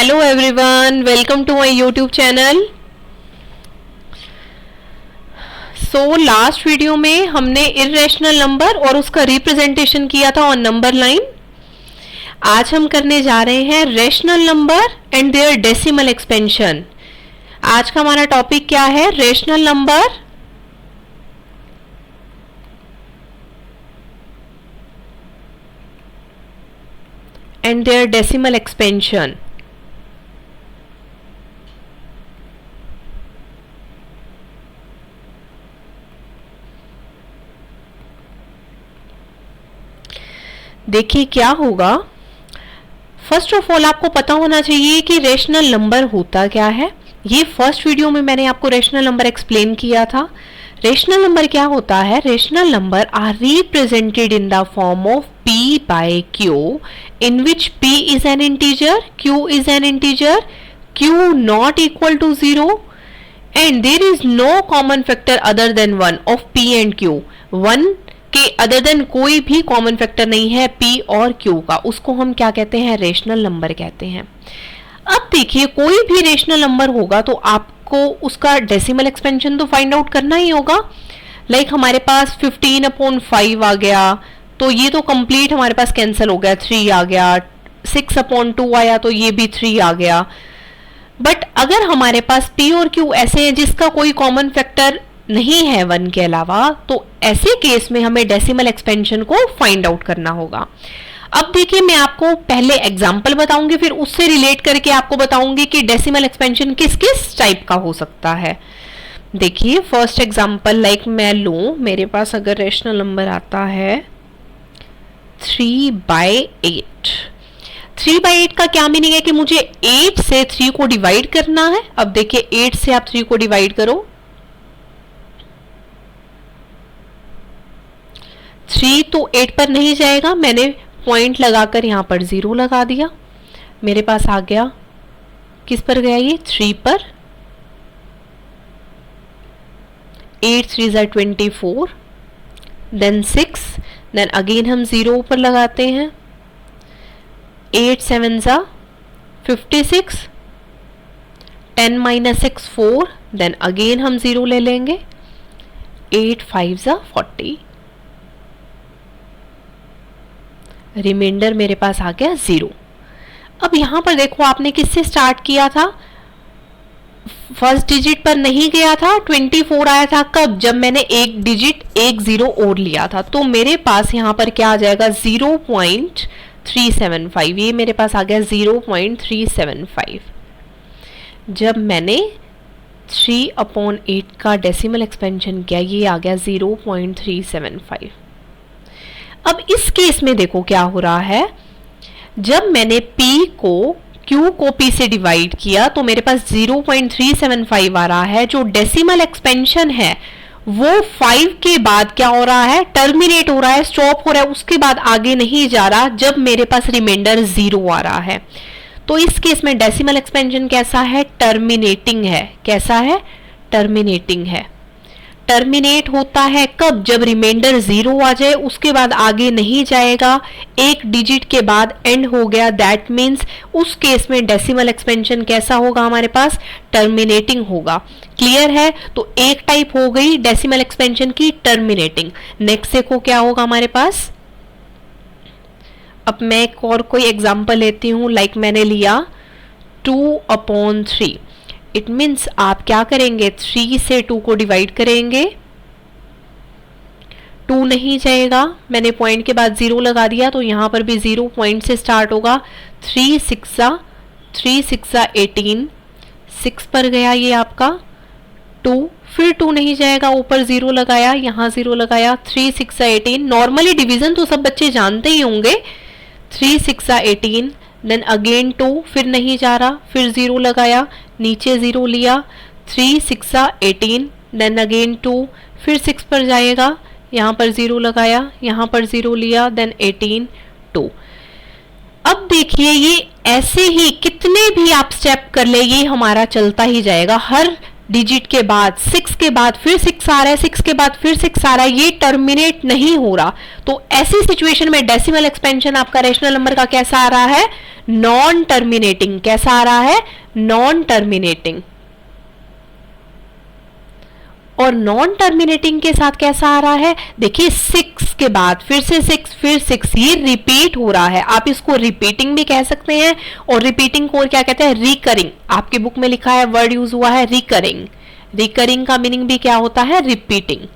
Hello everyone, welcome to my YouTube channel. So last video में हमने irrational number और उसका रिप्रेजेंटेशन किया था ऑन नंबर लाइन। आज हम करने जा रहे हैं rational number and their decimal expansion. आज का हमारा टॉपिक क्या है? Rational number and their decimal expansion. देखिए क्या होगा। फर्स्ट ऑफ ऑल आपको पता होना चाहिए कि रेशनल नंबर होता क्या है। ये फर्स्ट वीडियो में मैंने आपको रेशनल नंबर एक्सप्लेन किया था। रेशनल नंबर क्या होता है? Rational number are represented in the form of p by q in which p is an integer, q is an integer, q not equal to 0 and there is no common factor other than 1 of p and q। 1 के other than कोई भी common factor नहीं है p और q का, उसको हम क्या कहते हैं? रेशनल नंबर कहते हैं। अब देखिए कोई भी रेशनल नंबर होगा तो आपको उसका डेसिमल एक्सपेंशन तो फाइंड आउट करना ही होगा। लाइक हमारे पास 15/5 आ गया तो ये तो कंप्लीट हमारे पास कैंसिल हो गया, 3 आ गया। 6/2 आया तो ये भी 3 आ गया। बट अगर हमारे पास p और q ऐसे हैं जिसका कोई कॉमन फैक्टर नहीं है 1 के अलावा, तो ऐसे केस में हमें डेसिमल एक्सपेंशन को फाइंड आउट करना होगा। अब देखिए मैं आपको पहले एग्जांपल बताऊंगी, फिर उससे रिलेट करके आपको बताऊंगी कि डेसिमल एक्सपेंशन किस किस टाइप का हो सकता है। देखिए फर्स्ट एग्जांपल लाइक मैं लूं, मेरे पास अगर रेशनल नंबर आता है 3/8। 3/8 का क्या मीनिंग है कि मुझे 8 से 3 को डिवाइड करना है। अब देखिए 8 से आप 3 को डिवाइड करो, 3 तो 8 पर नहीं जाएगा, मैंने पॉइंट लगाकर यहां पर 0 लगा दिया। मेरे पास आ गया, किस पर गया ये? 3 पर। 8 3 are 24, देन 6, देन अगेन हम 0 ऊपर लगाते हैं। 8 7 56, 10 - 6 4, देन अगेन हम 0 ले लेंगे। 8 5 40, रिमाइंडर मेरे पास आ गया 0। अब यहां पर देखो आपने किससे स्टार्ट किया था? फर्स्ट डिजिट पर नहीं गया था, 24 आया था। कब? जब मैंने एक डिजिट 1 0 और लिया था। तो मेरे पास यहां पर क्या आ जाएगा? 0.375। ये मेरे पास आ गया 0.375। जब मैंने 3/8 का डेसिमल एक्सपेंशन किया, ये आ गया 0.375। अब इस केस में देखो क्या हो रहा है। जब मैंने p को q को p से डिवाइड किया तो मेरे पास 0.375 आ रहा है। जो डेसिमल एक्सपेंशन है वो 5 के बाद क्या हो रहा है? टर्मिनेट हो रहा है, स्टॉप हो रहा है, उसके बाद आगे नहीं जा रहा जब मेरे पास रिमाइंडर 0 आ रहा है। तो इस केस में डेसिमल एक्सपेंशन कैसा है? टर्मिनेटिंग है। कैसा है? टर्मिनेटिंग है। टर्मिनेट होता है कब? जब रिमाइंडर 0 आ जाए, उसके बाद आगे नहीं जाएगा, एक डिजिट के बाद एंड हो गया। दैट मीन्स उस केस में डेसिमल एक्सपेंशन कैसा होगा? हमारे पास टर्मिनेटिंग होगा। क्लियर है? तो एक टाइप हो गई डेसिमल एक्सपेंशन की, टर्मिनेटिंग। नेक्स्ट देखो क्या होगा हमारे पास। अब मैं एक और कोई एग्जांपल लेती हूं। लाइक मैंने लिया 2/3। इट मीन्स आप क्या करेंगे? 3 से 2 को डिवाइड करेंगे, 2 नहीं जाएगा, मैंने पॉइंट के बाद 0 लगा दिया तो यहां पर भी 0 पॉइंट से स्टार्ट होगा। 3 6 18, 6 पर गया ये आपका 2, फिर 2 नहीं जाएगा, ऊपर 0 लगाया, यहां 0 लगाया। 3 6 18। नॉर्मली डिवीजन तो सब बच्चे जानते ही होंगे। 3 6 18, देन अगेन 2, फिर नहीं जा रहा, फिर 0 लगाया, नीचे 0 लिया। 3 6 18, देन अगेन 2, फिर 6 पर जाएगा, यहाँ पर 0 लगाया, यहाँ पर 0 लिया, देन 18 2। अब देखिए ये ऐसे ही कितने भी आप स्टेप कर ले, ये हमारा चलता ही जाएगा। हर डिजिट के बाद 6 के बाद फिर 6 आ रहा है, 6 के बाद फिर 6 आ रहा है, ये टर्मिनेट नहीं हो रहा। तो ऐसी सिचुएशन में डेसिमल एक्सपेंशन आपका रेशनल नंबर का कैसा आ रहा है? Non terminating. कैसा आ रहा है? Non terminating. और नॉन टर्मिनेटिंग के साथ कैसा आ रहा है? देखिए 6 के बाद फिर से 6 फिर 6, ये रिपीट हो रहा है। आप इसको रिपीटिंग भी कह सकते हैं, और रिपीटिंग को क्या कहते हैं? रिकरिंग। आपकी बुक में लिखा है, वर्ड यूज हुआ है रिकरिंग। रिकरिंग का मीनिंग भी क्या होता है? रिपीटिंग।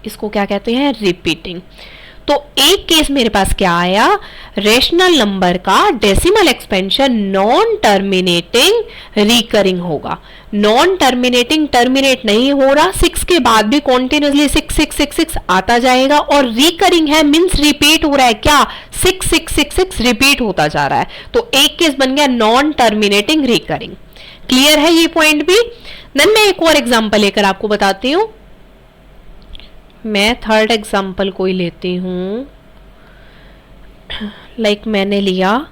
इसको क्या कहते हैं? रिपीटिंग। तो एक केस मेरे पास क्या आया? रेशनल नंबर का decimal expansion non terminating recurring होगा। नॉन टर्मिनेटिंग, टर्मिनेट नहीं हो रहा, 6 के बाद भी कॉन्टिन्यूसली 6 6 6 6 आता जाएगा, और रिकरिंग है मींस रिपीट हो रहा है। क्या? 6 6 6 6 रिपीट होता जा रहा है। तो एक केस बन गया नॉन टर्मिनेटिंग रिकरिंग। क्लियर है ये पॉइंट भी? देन मैं एक और एग्जांपल लेकर आपको बताती हूं। मैं थर्ड एग्जाम्पल कोई लेती हूँ। लाइक मैंने लिया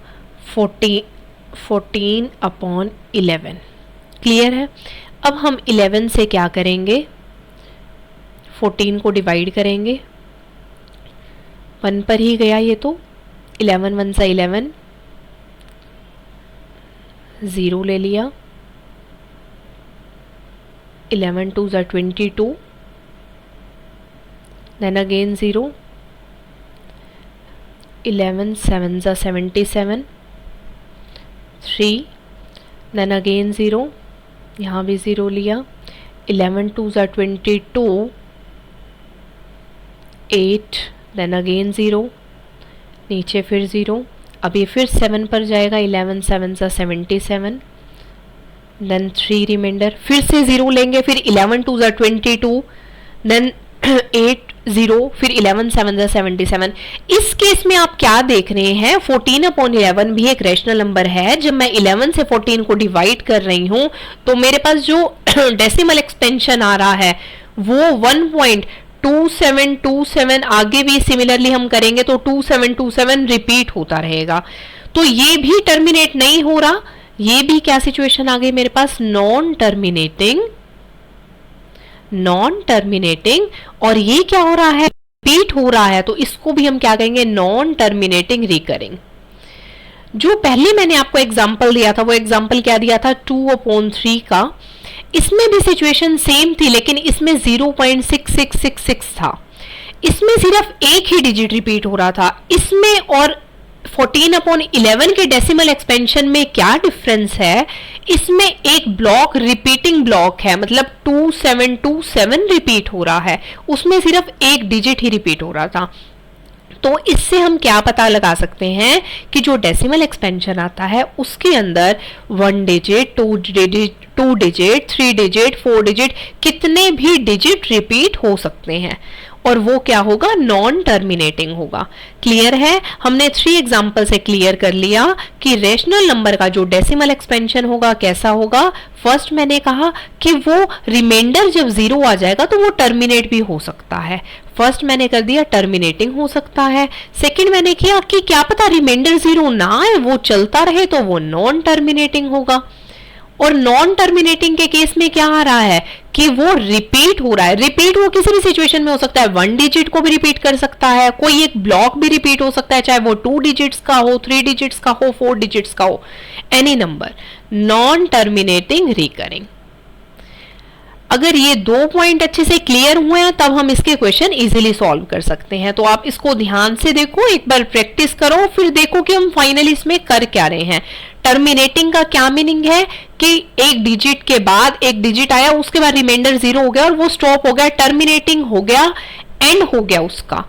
14/11। क्लियर है? अब हम 11 से क्या करेंगे? 14 को डिवाइड करेंगे। 1 पर ही गया ये तो। 11 1 सा 11, 0 ले लिया। 11 2 सा 22, then again 0, 11 7 सा 77, 3, then again 0, यहाँ भी 0 लिया। 11 2 सा 22, 8, then again 0, नीचे फिर 0। अब ये फिर 7 पर जाएगा। 11 7 सा 77, then 3 रिमाइंडर, फिर से 0 लेंगे। फिर 11 2 सा 22, then 8 0, फिर 11 7 सा 77। इस केस में आप क्या देख रहे हैं? 14/11 भी एक रेशनल नंबर है। जब मैं 11 से 14 को डिवाइड कर रही हूं तो मेरे पास जो डेसिमल एक्सपेंशन आ रहा है वो 1.2727, आगे भी सिमिलरली हम करेंगे तो 2727 रिपीट होता रहेगा। तो ये भी टर्मिनेट नहीं हो रहा। ये भी क्या सिचुएशन आ गई मेरे पास? Non terminating. Non terminating. और ये क्या हो रहा है? रिपीट हो रहा है। तो इसको भी हम क्या कहेंगे? Non terminating recurring. जो पहले मैंने आपको एग्जांपल दिया था, वो एग्जांपल क्या दिया था? 2/3 का। इसमें भी सिचुएशन सेम थी, लेकिन इसमें 0.6666 था। इसमें सिर्फ एक ही डिजिट रिपीट हो रहा था। इसमें और 14/11 के डेसिमल एक्सपेंशन में क्या डिफरेंस है? इसमें एक ब्लॉक रिपीटिंग ब्लॉक है, मतलब 2727 रिपीट हो रहा है। उसमें सिर्फ एक डिजिट ही रिपीट हो रहा था। तो इससे हम क्या पता लगा सकते हैं कि जो डेसिमल एक्सपेंशन आता है उसके अंदर 1 डिजिट, 2 डिजिट, 3 डिजिट, 4 डिजिट, कितने भी डिजिट रिपीट हो सकते हैं, और वो क्या होगा? नॉन टर्मिनेटिंग होगा। क्लियर है? हमने 3 एग्जांपल से क्लियर कर लिया कि रेशनल नंबर का जो डेसिमल एक्सपेंशन होगा कैसा होगा। फर्स्ट मैंने कहा कि वो रिमाइंडर जब 0 आ जाएगा तो वो टर्मिनेट भी हो सकता है। फर्स्ट मैंने कर दिया टर्मिनेटिंग हो सकता है। सेकंड मैंने किया कि क्या पता रिमाइंडर 0 ना आए, वो चलता रहे, तो वो नॉन टर्मिनेटिंग होगा। और नॉन टर्मिनेटिंग के केस में क्या आ रहा है कि वो रिपीट हो रहा है। रिपीट वो किसी भी सिचुएशन में हो सकता है। 1 डिजिट को भी रिपीट कर सकता है, कोई एक ब्लॉक भी रिपीट हो सकता है, चाहे वो 2 डिजिट्स का हो, 3 डिजिट्स का हो, 4 डिजिट्स का हो, any number. Non terminating recurring. अगर ये 2 पॉइंट अच्छे से क्लियर हुए हैं तब हम इसके क्वेश्चन इजीली सॉल्व कर सकते हैं। तो आप इसको ध्यान से देखो, एक बार प्रैक्टिस करो, फिर देखो कि हम फाइनली इसमें कर क्या रहे हैं। टर्मिनेटिंग का क्या मीनिंग है कि एक डिजिट के बाद एक डिजिट आया, उसके बाद रिमाइंडर 0 हो गया और वो स्टॉप हो गया, टर्मिनेटिंग हो गया, एंड हो गया उसका।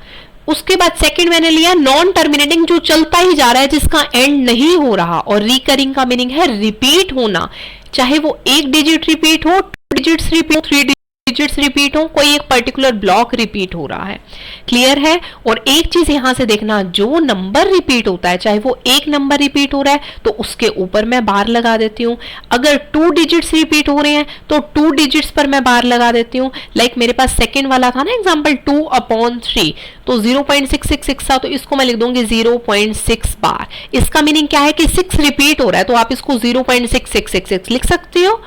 उसके बाद सेकंड मैंने लिया नॉन टर्मिनेटिंग, जो चलता ही जा रहा है, जिसका एंड नहीं हो रहा। और रिकरिंग का मीनिंग है रिपीट होना, चाहे वो एक डिजिट रिपीट हो, 2 डिजिट्स रिपीट हो, 3 डिजिट डिजिट्स रिपीट हो, कोई एक पर्टिकुलर ब्लॉक रिपीट हो रहा है। क्लियर है? और एक चीज यहां से देखना, जो नंबर रिपीट होता है, चाहे वो एक नंबर रिपीट हो रहा है तो उसके ऊपर मैं बार लगा देती हूँ। अगर 2 डिजिट्स रिपीट हो रहे हैं तो 2 डिजिट्स पर मैं बार लगा देती हूँ। लाइक मेरे पास सेकेंड वाला था ना एग्जाम्पल 2/3, तो 0.666 था, तो इसको मैं लिख दूंगी 0.6 बार। इसका मीनिंग क्या है कि 6 रिपीट हो रहा है, तो आप इसको 0.6666 लिख सकते हो।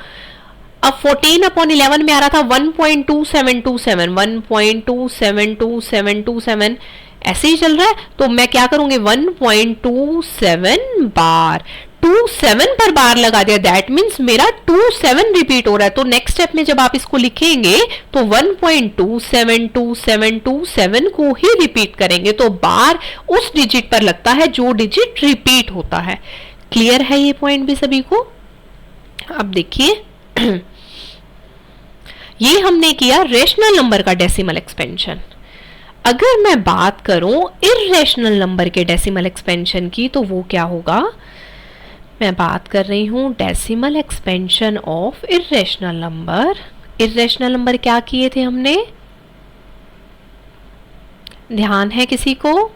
अब 14/11 में आ रहा था 1.2727, 1.272727 ऐसे ही चल रहा है, तो मैं क्या करूंगी 1.27 बार, 27 पर बार लगा दिया, दैट मीन्स मेरा 27 रिपीट हो रहा है। तो नेक्स्ट स्टेप में जब आप इसको लिखेंगे तो 1.272727 को ही रिपीट करेंगे, तो बार उस डिजिट पर लगता है जो डिजिट रिपीट होता है। क्लियर है ये पॉइंट भी सभी को? अब देखिए ये हमने किया रेशनल नंबर का डेसिमल एक्सपेंशन। अगर मैं बात करूं इर्रेशनल नंबर के डेसिमल एक्सपेंशन की, तो वो क्या होगा? मैं बात कर रही हूं decimal expansion of irrational number. Irrational number क्या किए थे हमने? ध्यान है किसी को?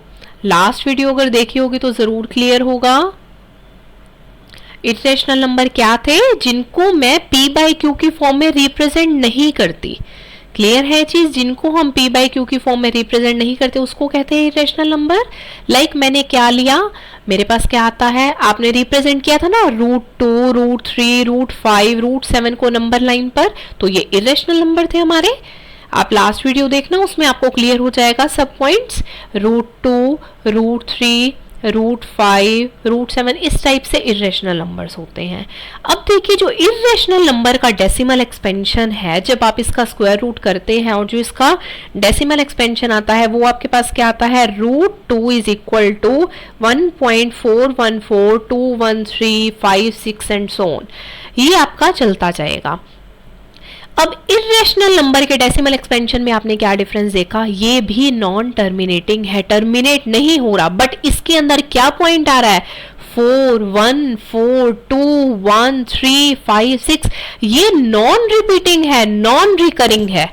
लास्ट वीडियो अगर देखी होगी तो जरूर क्लियर होगा। इर्रेशनल नंबर क्या थे? जिनको मैं p/q की फॉर्म में रिप्रेजेंट नहीं करती। क्लियर है चीज? जिनको हम p/q की फॉर्म में रिप्रेजेंट नहीं करते उसको कहते हैं इर्रेशनल नंबर। लाइक मैंने क्या लिया, मेरे पास क्या आता है, आपने रिप्रेजेंट किया था ना √2, √3, √5, √7 को नंबर लाइन पर, तो ये इर्रेशनल नंबर थे हमारे। आप लास्ट वीडियो देखना, उसमें आपको क्लियर हो जाएगा सब पॉइंट्स। √2, √3, √5, √7 इस टाइप से इर्रेशनल नंबर्स होते हैं। अब देखिए जो इर्रेशनल नंबर का डेसिमल एक्सपेंशन है, जब आप इसका स्क्वायर रूट करते हैं और जो इसका डेसिमल एक्सपेंशन आता है वो आपके पास क्या आता है, √2 is equal to 1.41421356 and so on. ये आपका चलता जाएगा। अब इर्रेशनल नंबर के डेसिमल एक्सपेंशन में आपने क्या डिफरेंस देखा? ये भी नॉन टर्मिनेटिंग है, टर्मिनेट नहीं हो रहा, बट इसके अंदर क्या पॉइंट आ रहा है, 4, 1, 4, 2, 1, 3, 5, 6, ये नॉन रिपीटिंग है, नॉन रिकरिंग है।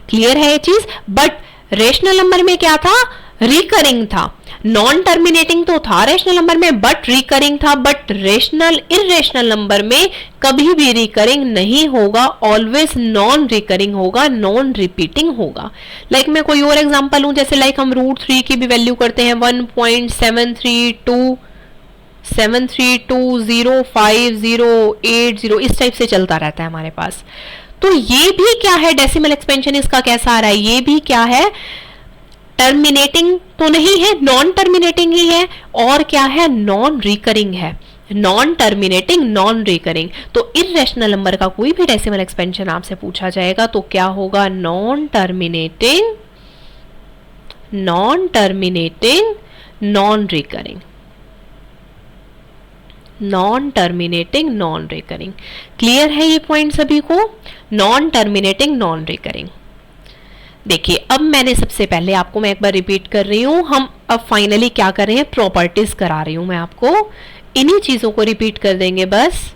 क्लियर है ये चीज? बट रेशनल नंबर में क्या था, रिकरिंग था। नॉन टर्मिनेटिंग तो था रेशनल नंबर में बट रिकरिंग था, बट इर्रेशनल नंबर में कभी भी रिकरिंग नहीं होगा, ऑलवेज नॉन रिकरिंग होगा, नॉन रिपीटिंग होगा। लाइक मैं कोई और एग्जांपल लूं, जैसे लाइक हम √3 की भी वैल्यू करते हैं 1.7320508, इस टाइप से चलता रहता है हमारे पास। तो ये भी क्या है, डेसिमल एक्सपेंशन इसका कैसा आ रहा है, ये भी क्या है, टर्मिनेटिंग तो नहीं है, नॉन टर्मिनेटिंग ही है, और क्या है, नॉन रिकरिंग है। Non terminating, non recurring. तो इर्रेशनल नंबर का कोई भी डेसिमल एक्सपेंशन आपसे पूछा जाएगा तो क्या होगा, non terminating, non terminating, non recurring, non terminating, non recurring. Clear है ये पॉइंट सभी को? Non terminating, non recurring. देखिए अब मैंने सबसे पहले आपको, मैं एक बार रिपीट कर रही हूं, हम अब फाइनली क्या कर रहे हैं, प्रॉपर्टीज करा रही हूं मैं आपको, इन्हीं चीजों को रिपीट कर देंगे बस।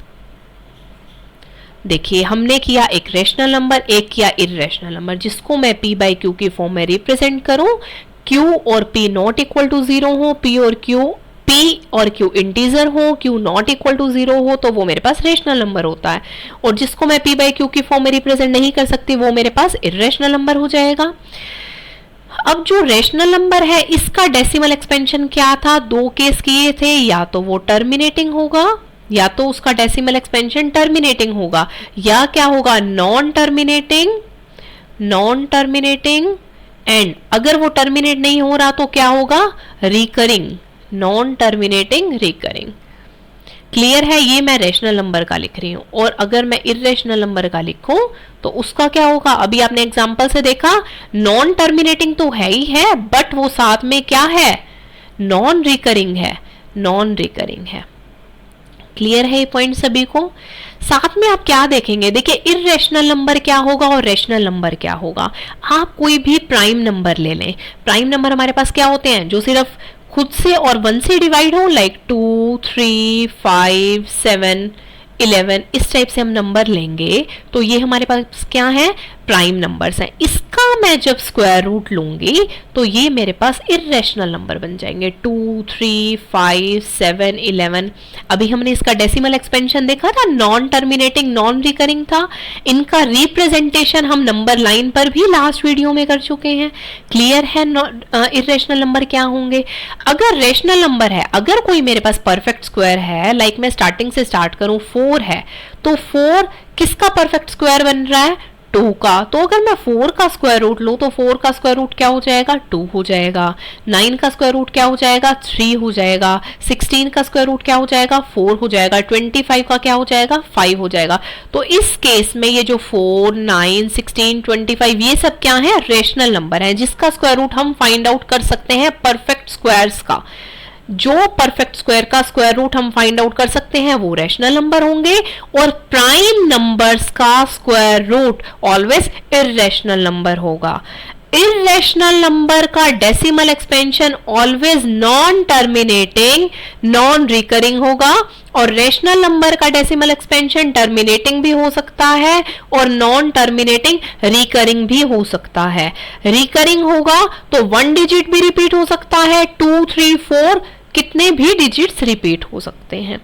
देखिए हमने किया एक रेशनल नंबर, एक किया इर्रेशनल नंबर, जिसको मैं p/q की फॉर्म में रिप्रेजेंट करूं, q और p नॉट इक्वल टू 0 हो, p और q इंटीजर हो, q नॉट इक्वल टू 0 हो, तो वो मेरे पास रेशनल नंबर होता है। और जिसको मैं p/q की फॉर्म में रिप्रेजेंट नहीं कर सकती वो मेरे पास इर्रेशनल नंबर हो जाएगा। अब जो रेशनल नंबर है इसका डेसिमल एक्सपेंशन क्या था, 2 केस किए थे, या तो वो टर्मिनेटिंग होगा, या तो उसका डेसिमल एक्सपेंशन टर्मिनेटिंग होगा, या क्या होगा, non terminating, non terminating, and अगर वो टर्मिनेट नहीं हो रहा तो क्या होगा, recurring, non terminating, recurring. Clear है? ये मैं रेशनल नंबर का लिख रही हूं। और अगर मैं इर्रेशनल नंबर का लिखूं तो उसका क्या होगा, अभी आपने एग्जांपल से देखा, नॉन टर्मिनेटिंग तो है ही है, बट वो साथ में क्या है, नॉन रिकरिंग है, नॉन रिकरिंग है। क्लियर है ये पॉइंट सभी को? साथ में आप क्या देखेंगे, देखिए इर्रेशनल नंबर क्या होगा और रेशनल नंबर क्या होगा। आप कोई भी प्राइम नंबर ले लें, प्राइम नंबर हमारे पास क्या होते हैं, जो सिर्फ खुद से और 1 से डिवाइड हो, लाइक 2, 3, 5, 7, 11 इस टाइप से हम नंबर लेंगे तो ये हमारे पास क्या है, प्राइम नंबर्स हैं। इसका मैं जब स्क्वायर रूट लूंगी तो ये मेरे पास इर्रेशनल नंबर बन जाएंगे, 2, 3, 5, 7, 11। अभी हमने इसका डेसिमल एक्सपेंशन देखा था, नॉन टर्मिनेटिंग नॉन रिकरिंग था। इनका रिप्रेजेंटेशन हम नंबर लाइन पर भी लास्ट वीडियो में कर चुके हैं। क्लियर है इर्रेशनल नंबर क्या होंगे। अगर रेशनल नंबर है, अगर कोई मेरे पास परफेक्ट स्क्वायर है, लाइक मैं स्टार्टिंग से स्टार्ट करूं 4 है, तो 4 किसका परफेक्ट स्क्वायर बन रहा है, 2 का। तो अगर मैं 4 का स्क्वायर रूट लूं तो 4 का स्क्वायर रूट क्या हो जाएगा, 2 हो जाएगा। 9 का स्क्वायर रूट क्या हो जाएगा, 3 हो जाएगा। 16 का स्क्वायर रूट क्या हो जाएगा, 4 हो जाएगा। 25 का क्या हो जाएगा, 5 हो जाएगा। तो इस केस में ये जो 4, 9, 16, 25 ये सब क्या है, रेशनल नंबर है, जिसका स्क्वायर रूट हम फाइंड आउट कर सकते हैं परफेक्ट स्क्वायर्स का। जो परफेक्ट स्क्वायर का स्क्वायर रूट हम फाइंड आउट कर सकते हैं वो रैशनल नंबर होंगे, और प्राइम नंबर्स का square root always irrational number होगा। इर्रेशनल नंबर का decimal expansion always non terminating non recurring होगा, और रेशनल नंबर का डेसिमल एक्सपेंशन टर्मिनेटिंग भी हो सकता है और नॉन टर्मिनेटिंग रिकरिंग भी हो सकता है। रिकरिंग होगा तो 1 डिजिट भी रिपीट हो सकता है, 2, 3, 4 कितने भी डिजिट्स रिपीट हो सकते हैं।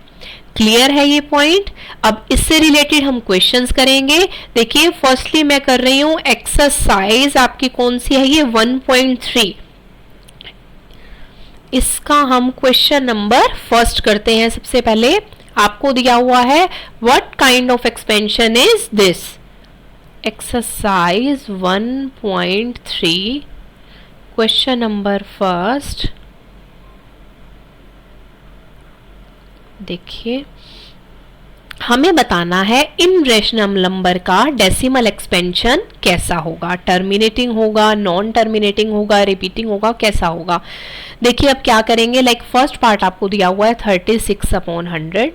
क्लियर है ये पॉइंट। अब इससे रिलेटेड हम क्वेश्चंस करेंगे। देखिए फर्स्टली मैं कर रही हूं एक्सरसाइज, आपकी कौन सी है ये 1.3। इसका हम क्वेश्चन नंबर फर्स्ट करते हैं। सबसे पहले आपको दिया हुआ है what kind of expansion is this. Exercise 1.3 question number first. देखिए हमें बताना है इन रेशनल नंबर का डेसिमल एक्सपेंशन कैसा होगा, टर्मिनेटिंग होगा, नॉन टर्मिनेटिंग होगा, रिपीटिंग होगा, कैसा होगा। देखिए अब क्या करेंगे, लाइक फर्स्ट पार्ट आपको दिया हुआ है 36/100।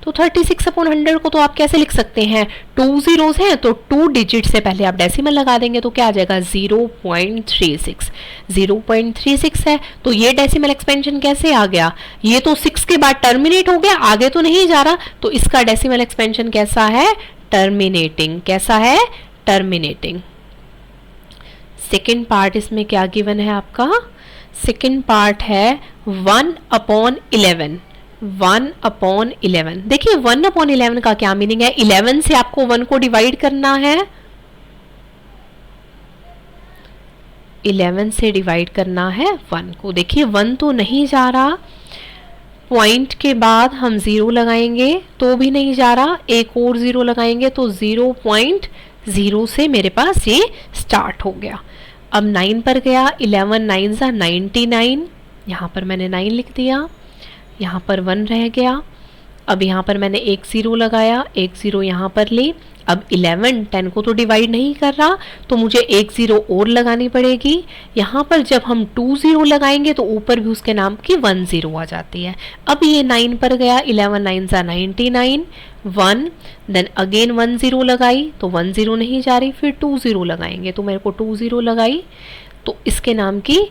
तो 36/100 को तो आप कैसे लिख सकते हैं, 2 zeros हैं तो 2 डिजिट से पहले आप डेसिमल लगा देंगे तो क्या आ जाएगा 0.36। 0.36 है तो ये डेसिमल एक्सपेंशन कैसे आ गया, ये तो 6 के बाद टर्मिनेट हो गया, आगे तो नहीं जा रहा, तो इसका डेसिमल एक्सपेंशन कैसा है, टर्मिनेटिंग। कैसा है, टर्मिनेटिंग। सेकेंड पार्ट इसमें क्या गिवन है आपका, सेकेंड पार्ट है 1/11। 1/11। देखिए 1/11 का क्या मीनिंग है, 11 से आपको 1 को डिवाइड करना है, 11 से डिवाइड करना है 1 को। देखिए 1 तो नहीं जा रहा, पॉइंट के बाद हम 0 लगाएंगे तो भी नहीं जा रहा, एक और 0 लगाएंगे तो 0.0 से मेरे पास ये स्टार्ट हो गया। अब 9 पर गया, 11 9 ज़ा 99, यहाँ पर मैंने 9 लिख दिया, यहाँ पर 1 रह गया। अब यहाँ पर मैंने एक 0 लगाया, एक 0 यहाँ पर ली। अब 11 10 को तो डिवाइड नहीं कर रहा तो मुझे एक 0 और लगानी पड़ेगी। यहाँ पर जब हम 2 0 लगाएंगे तो ऊपर भी उसके नाम की 1 0 आ जाती है। अब ये 9 पर गया, 11 9 ज़ा 99, 1, देन अगेन 1 0 लगाई तो 1 0 नहीं जा रही, फिर 2 0 लगाएंगे तो मेरे को 2 0 लगाई तो इसके नाम की,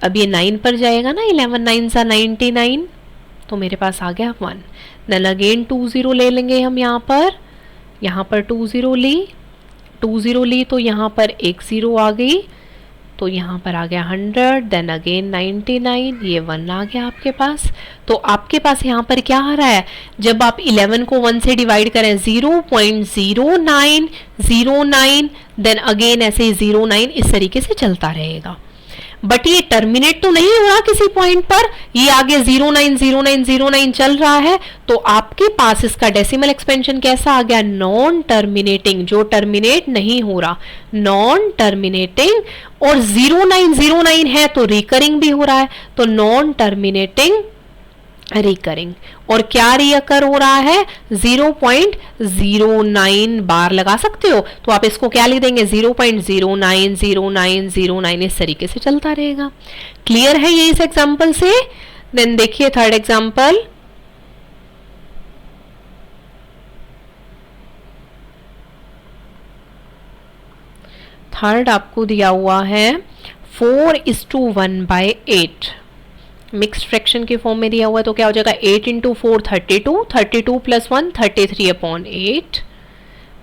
अब ये 9 पर जाएगा ना, 11 9 ज़ा 99 तो मेरे पास आ गया 1। देन अगेन 2 0 ले लेंगे हम, यहाँ पर 2 0 ली, 2 0 ली तो यहाँ पर एक 0 आ गई तो यहाँ पर आ गया 100, देन अगेन 99, ये 1 आ गया आपके पास। तो आपके पास यहाँ पर क्या आ रहा है, जब आप 11 को 1 से डिवाइड करें 0.0909, देन अगेन ऐसे ही 09, इस तरीके से चलता रहेगा। बट ये टर्मिनेट तो नहीं हो रहा किसी पॉइंट पर, ये आगे 090909 चल रहा है, तो आपके पास इसका डेसिमल एक्सपेंशन कैसा आ गया, नॉन टर्मिनेटिंग, जो टर्मिनेट नहीं हो रहा, नॉन टर्मिनेटिंग। और 0909 है तो रिकरिंग भी हो रहा है, तो नॉन टर्मिनेटिंग रिकरिंग। और क्या रिकर हो रहा है, 0.09 बार लगा सकते हो, तो आप इसको क्या लिख देंगे 0.090909, इस तरीके से चलता रहेगा। क्लियर है ये इस एग्जांपल से। देन देखिए थर्ड एग्जांपल, थर्ड आपको दिया हुआ है 4:1/8। मिक्स्ड फ्रैक्शन के फॉर्म में दिया हुआ है, तो क्या हो जाएगा 8 इंटू 4 32, 32 प्लस 1 33/8।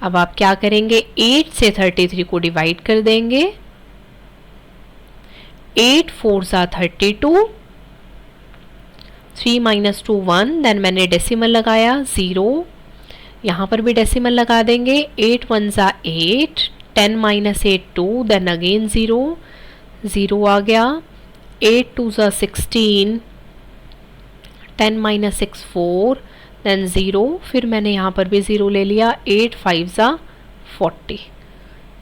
अब आप क्या करेंगे, 8 से 33 को डिवाइड कर देंगे, 8 4 सा 32, 3 माइनस 2 1, देन मैंने डेसिमल लगाया 0, यहाँ पर भी डेसिमल लगा देंगे, 8 1 सा 8, 10 माइनस 8 2, देन अगेन 0, 0 आ गया, 8 2 सा 16, 10 माइनस 6 4, देन 0, फिर मैंने यहाँ पर भी 0 ले लिया, 8 5 सा 40,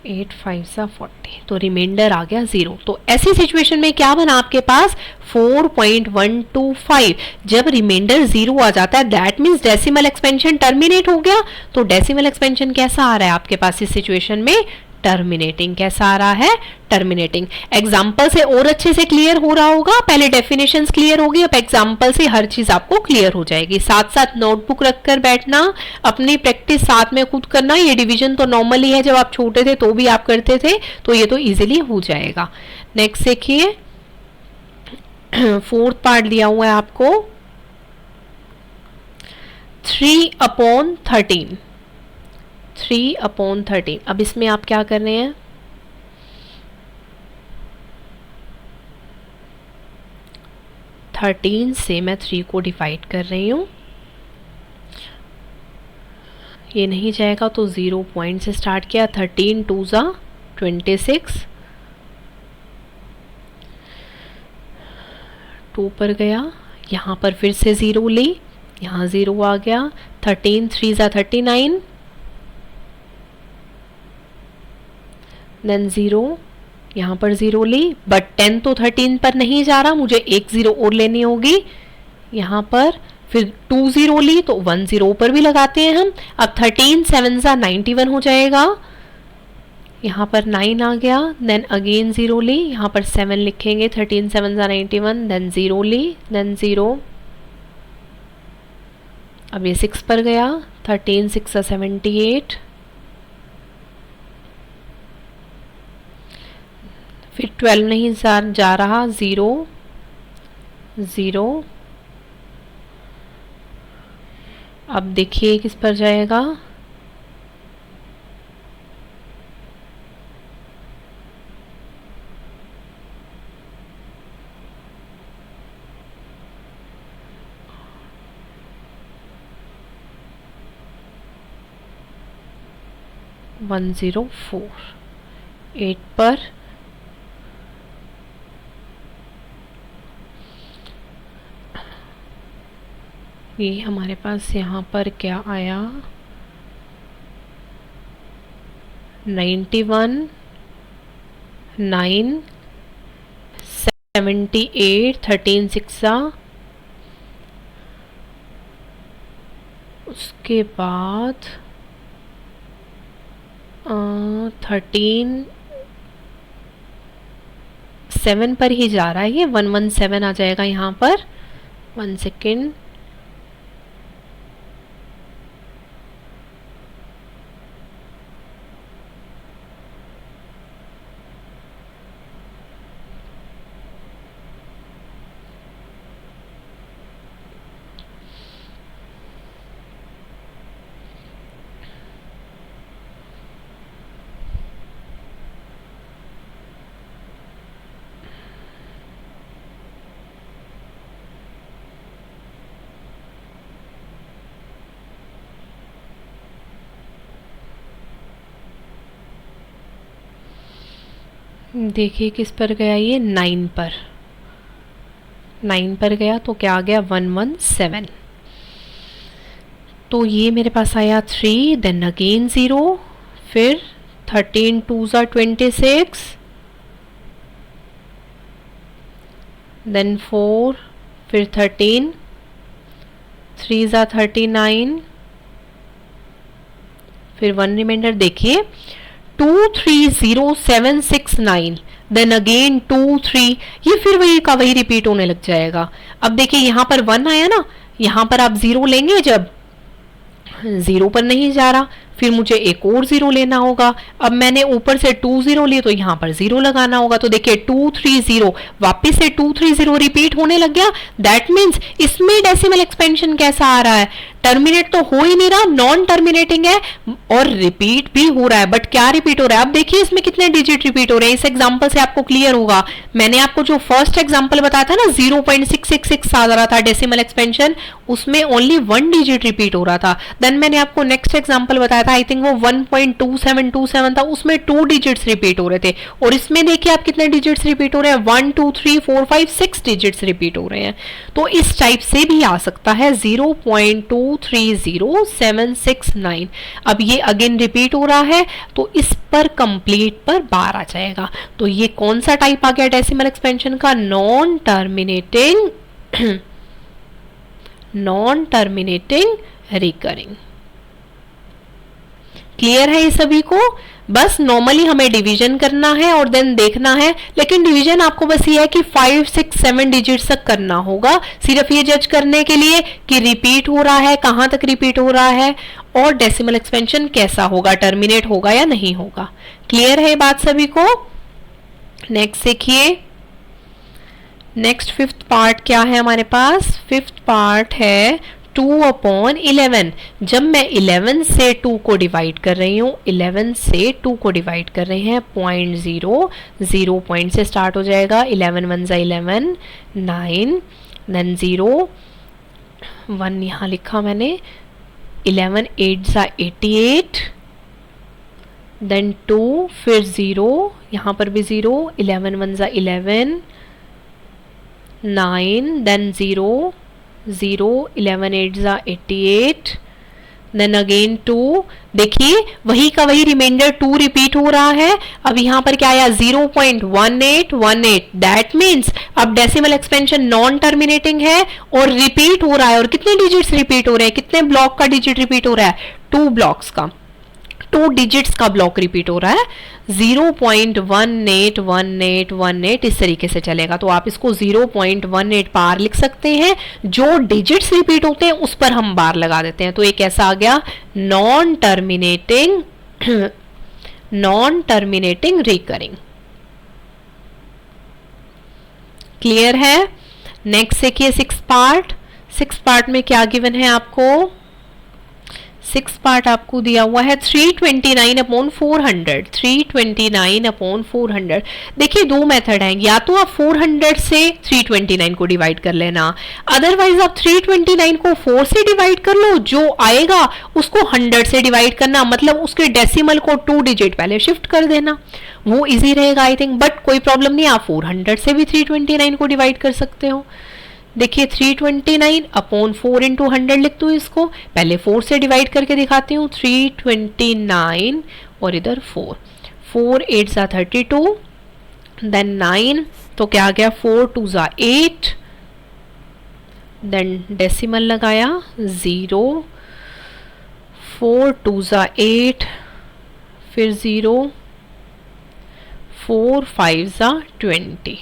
8 5 सा 40, तो रिमाइंडर आ गया 0। तो ऐसी सिचुएशन में क्या बना आपके पास 4.125। जब रिमाइंडर 0 आ जाता है that means decimal expansion terminate हो गया। तो डेसिमल एक्सपेंशन कैसा आ रहा है आपके पास इस सिचुएशन में, टर्मिनेटिंग। कैसा आ रहा है, टर्मिनेटिंग। एग्जाम्पल से और अच्छे से क्लियर हो रहा होगा, पहले डेफिनेशंस क्लियर होगी, अब एग्जाम्पल से हर चीज आपको क्लियर हो जाएगी। साथ साथ नोटबुक रखकर बैठना, अपनी प्रैक्टिस साथ में खुद करना। ये डिवीजन तो नॉर्मली है, जब आप छोटे थे तो भी आप करते थे, तो ये तो इजीली हो जाएगा। नेक्स्ट देखिए, फोर्थ पार्ट दिया हुआ है आपको 3/13, 3/13। अब इसमें आप क्या कर रहे हैं, थर्टीन से मैं 3 को डिवाइड कर रही हूँ, ये नहीं जाएगा तो 0 पॉइंट से स्टार्ट किया, 13 2 ज़ा 26, 2 पर गया, यहाँ पर फिर से 0 ली, यहाँ 0 आ गया, 13 3 ज़ा 39, देन 0, यहाँ पर 0 ली, बट 10 तो 13 पर नहीं जा रहा, मुझे एक 0 और लेनी होगी यहाँ पर, फिर 2 0 ली तो 1 0 पर भी लगाते हैं हम। अब 13 7 ज़ा 91 हो जाएगा, यहाँ पर 9 आ गया, देन अगेन 0 ली, यहाँ पर 7 लिखेंगे, 13 7 ज़ा 91, देन 0 ली, देन 0, अब ये 6 पर गया, 13 6 ज़ा 78, फिर 12 नहीं जा रहा, 0 0, अब देखिए किस पर जाएगा, वन 104, 8 पर, ये हमारे पास यहाँ पर क्या आया, 91 9 78, 13 6 ज़ा, उसके बाद 13 7 पर ही जा रहा है, ये 117 आ जाएगा यहाँ पर, 1 सेकेंड, देखिए किस पर गया, ये 9 पर, 9 पर गया तो क्या आ गया 117। तो ये मेरे पास आया 3, देन अगेन 0, फिर 13 2 ज़ा 26, देन 4, फिर 13 3 ज़ा 39, फिर 1 रिमाइंडर। देखिए 2 3 0 7 6 9, देन अगेन 2 3, ये फिर वही का वही रिपीट होने लग जाएगा। अब देखिए यहाँ पर 1 आया ना, यहाँ पर आप 0 लेंगे, जब 0 पर नहीं जा रहा, फिर मुझे एक और 0 लेना होगा। अब मैंने ऊपर से 2 0 लिए तो यहाँ पर 0 लगाना होगा। तो देखिए 2 3 0 वापिस से 2 3 0 रिपीट होने लग गया। दैट मीन्स इसमें डेसिमल एक्सपेंशन कैसा आ रहा है, टर्मिनेट तो हो ही नहीं रहा, नॉन टर्मिनेटिंग है और रिपीट भी हो रहा है। बट क्या रिपीट हो रहा है, अब देखिए इसमें कितने डिजिट रिपीट हो रहे हैं। इस एग्जांपल से आपको क्लियर होगा। मैंने आपको जो फर्स्ट एग्जांपल बताया था ना 0.666 आ रहा था डेसिमल एक्सपेंशन, उसमें ओनली 1 डिजिट रिपीट हो रहा था। देन मैंने आपको नेक्स्ट एग्जांपल बताया था, आई थिंक वो 1.2727 था, उसमें 2 डिजिट्स रिपीट हो रहे थे। और इसमें देखिए आप कितने डिजिट्स रिपीट हो रहे हैं, 1 2 3 4 5 6 डिजिट्स रिपीट हो रहे हैं। तो इस टाइप से भी आ सकता है 0.230769। अब ये अगेन रिपीट हो रहा है तो इस पर कंप्लीट पर बार आ जाएगा। तो ये कौन सा टाइप आ गया डेसिमल एक्सपेंशन का, नॉन टर्मिनेटिंग रिकरिंग। क्लियर है ये सभी को। बस नॉर्मली हमें डिवीजन करना है और देन देखना है, लेकिन डिवीजन आपको बस ये है कि 5 6 7 डिजिट्स तक करना होगा, सिर्फ ये जज करने के लिए कि रिपीट हो रहा है, कहां तक रिपीट हो रहा है और डेसिमल एक्सपेंशन कैसा होगा, टर्मिनेट होगा या नहीं होगा। क्लियर है ये बात सभी को। नेक्स्ट देखिए, नेक्स्ट फिफ्थ पार्ट क्या है हमारे पास, फिफ्थ पार्ट है 2/11। जब मैं 11 से 2 को डिवाइड कर रही हूँ, 11 से 2 को डिवाइड कर रहे हैं, 0.0 पॉइंट से स्टार्ट हो जाएगा, 11 1 जा 11 9 देन 0 1 यहाँ लिखा मैंने, 11 8 जा 88 देन 2 फिर 0 यहाँ पर भी 0, 11 1 जा 11 9 देन 0 0 11 8 जा 88 देन अगेन 2। देखिए वही का वही रिमाइंडर 2 रिपीट हो रहा है। अब यहाँ पर क्या आया 0.1818, दैट मीन्स अब डेसिमल एक्सपेंशन नॉन टर्मिनेटिंग है और रिपीट हो रहा है। और कितने डिजिट्स रिपीट हो रहे हैं, कितने ब्लॉक का डिजिट रिपीट हो रहा है, 2 ब्लॉक्स का, 2 डिजिट्स का ब्लॉक रिपीट हो रहा है। 0.181818 इस तरीके से चलेगा। तो आप इसको 0.18 बार लिख सकते हैं। जो डिजिट्स रिपीट होते हैं उस पर हम बार लगा देते हैं। तो एक ऐसा आ गया नॉन टर्मिनेटिंग रिकरिंग। क्लियर है। नेक्स्ट देखिए सिक्स पार्ट में क्या गिवन है आपको, 6 पार्ट आपको दिया हुआ है 329/400। 329/400। देखिए 2 मेथड हैं, या तो आप 400 से 329 को डिवाइड कर लेना, अदरवाइज आप 329 को 4 से डिवाइड कर लो, जो आएगा उसको 100 से डिवाइड करना, मतलब उसके डेसिमल को 2 डिजिट पहले शिफ्ट कर देना, वो इजी रहेगा आई थिंक। बट कोई प्रॉब्लम नहीं, आप 400 से भी 329 को डिवाइड कर सकते हो। देखिए 329/4 × 100 लिख दूं इसको, पहले 4 से डिवाइड करके दिखाती हूँ। 329 और इधर 4 8 जा 32 देन 9 तो क्या आ गया 4 2 जा 8 देन डेसिमल लगाया 0 4 2 जा 8 फिर 0 4 5 जा 20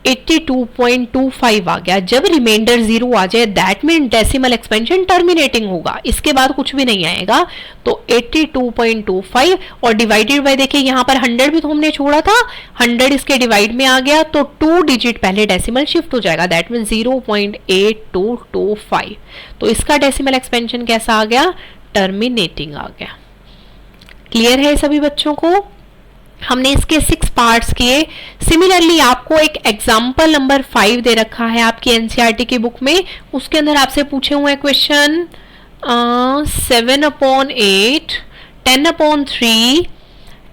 82.25 आ गया। जब रिमाइंडर 0 आ जाए that mean decimal expansion terminating होगा, इसके बाद कुछ भी नहीं आएगा। तो 82.25 और डिवाइडेड बाय, देखिए यहाँ पर 100 भी तो हमने छोड़ा था, 100 इसके डिवाइड में आ गया तो 2 डिजिट पहले डेसिमल शिफ्ट हो जाएगा, दैट मीन 0.8225। तो इसका डेसिमल एक्सपेंशन कैसा आ गया, टर्मिनेटिंग आ गया। क्लियर है सभी बच्चों को। हमने इसके 6 पार्ट्स किए। सिमिलरली आपको एक एग्जाम्पल नंबर 5 दे रखा है आपकी एनसीईआरटी की बुक में, उसके अंदर आपसे पूछे हुए क्वेश्चन 7/8 10/3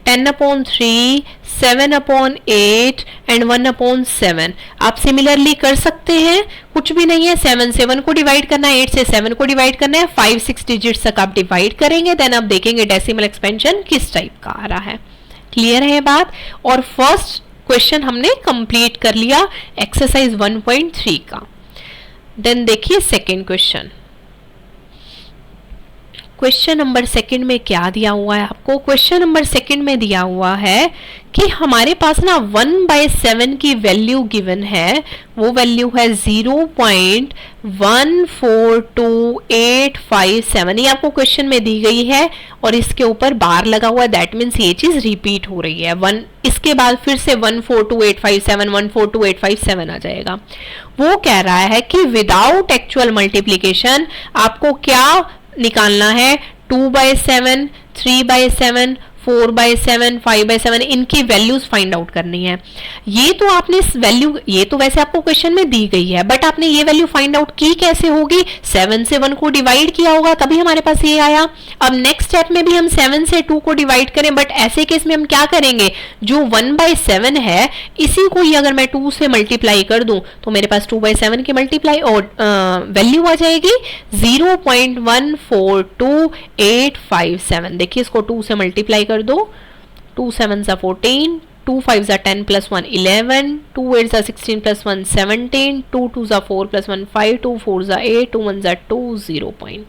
10/3 7/8 एंड 1/7। आप सिमिलरली कर सकते हैं, कुछ भी नहीं है। 7 से 1 को डिवाइड करना है, 8 से 7 को डिवाइड करना है, 5 6 डिजिट्स तक आप डिवाइड करेंगे, देन आप देखेंगे डेसिमल एक्सपेंशन किस टाइप का आ रहा है। क्लियर है बात। और फर्स्ट क्वेश्चन हमने कंप्लीट कर लिया एक्सरसाइज 1.3 का। देन देखिए second question. Question number second में क्या दिया हुआ है आपको? क्वेश्चन नंबर सेकंड में दिया हुआ है कि हमारे पास ना 1/7 की वैल्यू गिवन है, वो वैल्यू है 0.142857। ये आपको क्वेश्चन में दी गई है और इसके ऊपर बार लगा हुआ है, दैट मीन्स ये चीज रिपीट हो रही है। इसके बाद फिर से 142,857 142,857 आ जाएगा। वो कह रहा है कि विदाउट एक्चुअल मल्टीप्लीकेशन आपको क्या निकालना है? 2/7, 3/7, 4/7, 5/7, इनकी वैल्यूज फाइंड आउट करनी है। ये तो आपने वैल्यू, ये तो वैसे आपको क्वेश्चन में दी गई है, बट आपने ये वैल्यू फाइंड आउट की कैसे होगी? 7 से 1 को डिवाइड किया होगा, तभी हमारे पास ये आया। अब नेक्स्ट स्टेप में भी हम 7 से 2 को डिवाइड करें, बट ऐसे केस में हम क्या करेंगे? जो 1/7 है इसी को ही अगर मैं 2 से मल्टीप्लाई कर दूं तो मेरे पास 2/7 की मल्टीप्लाई और वैल्यू आ जाएगी 0.142857। देखिए इसको 2 से मल्टीप्लाई कर दो, 2 7 14, 2 5 10 plus 1 11, 2 8 16 plus 1 17, 2 2 4 plus 1 5, 2 4 8, 2 1 2, 0 point।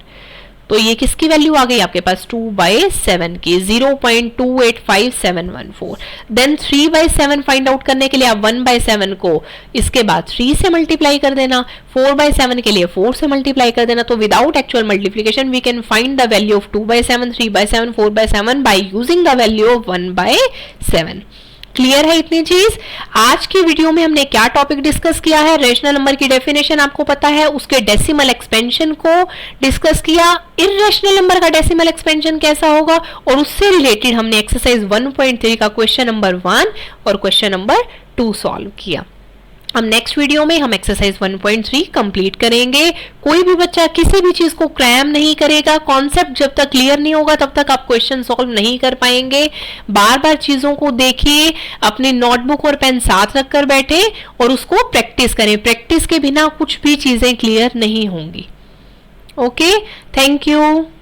तो ये किसकी वैल्यू आ गई आपके पास? 2/7 की, 0.285714। देन 3/7 फाइंड आउट करने के लिए आप 1/7 को इसके बाद 3 से मल्टीप्लाई कर देना, 4/7 के लिए 4 से मल्टीप्लाई कर देना। तो without actual multiplication we can find the value of 2/7, 3/7, 4/7 by using the value of 1/7। Clear है इतनी चीज? आज की वीडियो में हमने क्या टॉपिक डिस्कस किया है? रेशनल नंबर की डेफिनेशन आपको पता है, उसके डेसिमल एक्सपेंशन को डिस्कस किया, इर्रेशनल नंबर का डेसिमल एक्सपेंशन कैसा होगा, और उससे रिलेटेड हमने एक्सरसाइज 1.3 का क्वेश्चन नंबर 1 और क्वेश्चन नंबर 2 सॉल्व किया। हम नेक्स्ट वीडियो में हम एक्सरसाइज 1.3 कंप्लीट करेंगे। कोई भी बच्चा किसी भी चीज को क्रैम नहीं करेगा, कॉन्सेप्ट जब तक क्लियर नहीं होगा तब तक आप क्वेश्चन सॉल्व नहीं कर पाएंगे। बार बार चीजों को देखिए, अपनी नोटबुक और पेन साथ रखकर बैठे और उसको प्रैक्टिस करें। प्रैक्टिस के बिना कुछ भी चीजें क्लियर नहीं होंगी। Okay, thank you.